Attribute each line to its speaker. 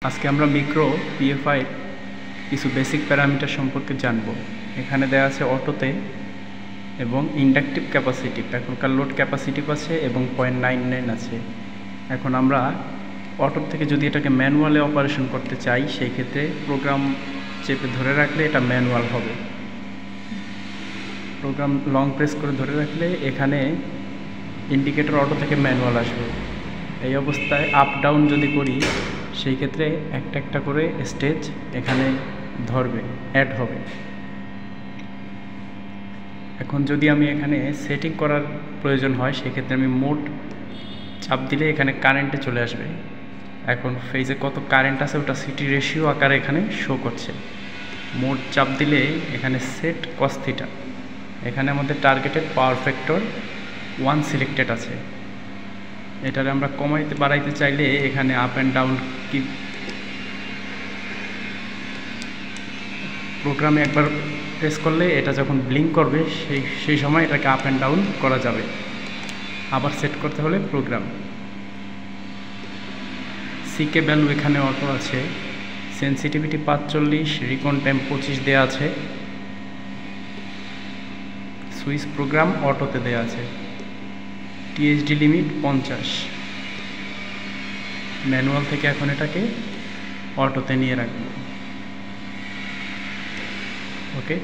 Speaker 1: আজকে আমরা micro PFI কিছু বেসিক প্যারামিটার সম্পর্কে জানব। এখানে দেওয়া আছে অটোতে এবং ইন্ডাকটিভ ক্যাপাসিটিভ, এখনকার লোড ক্যাপাসিটিভ আছে এবং 0.99 আছে। এখন আমরা অটো থেকে যদি এটাকে ম্যানুয়ালে অপারেশন করতে চাই, সেই ক্ষেত্রে প্রোগ্রাম চেপে ধরে রাখলে এটা ম্যানুয়াল হবে। প্রোগ্রাম লং প্রেস করে ধরে রাখলে এখানে ইন্ডিকেটর অটো থেকে ম্যানুয়াল আসবে। এই অবস্থায় আপ ডাউন যদি করি, সেই ক্ষেত্রে একটা একটা করে স্টেজ এখানে ধরবে, অ্যাড হবে। এখন যদি আমি এখানে সেটিং করার প্রয়োজন হয়, সেক্ষেত্রে আমি মোড চাপ দিলে এখানে কারেন্টে চলে আসবে। এখন ফেজে কত কারেন্ট আছে ওটা সিটি রেশিও আকারে এখানে শো করছে। মোড চাপ দিলে এখানে সেট কস থিটা, এখানে আমাদের টার্গেটেড পাওয়ার ফ্যাক্টর 1 সিলেক্টেড আছে। এটারে আমরা কমাইতে বাড়াইতে চাইলে এখানে আপ অ্যান্ড ডাউন কি প্রোগ্রামে একবার প্রেস করলে এটা যখন ব্লিঙ্ক করবে সেই সময় এটাকে আপ অ্যান্ড ডাউন করা যাবে। আবার সেট করতে হলে প্রোগ্রাম সিকে ভ্যালু এখানে অটো আছে, সেন্সিটিভিটি 45, রিকন টাইম 25 দেওয়া আছে, সুইচ প্রোগ্রাম অটোতে দেওয়া আছে, টিএসডি লিমিট 50। ম্যানুয়াল থেকে এখন এটাকে অটোতে নিয়ে রাখবো। ওকে।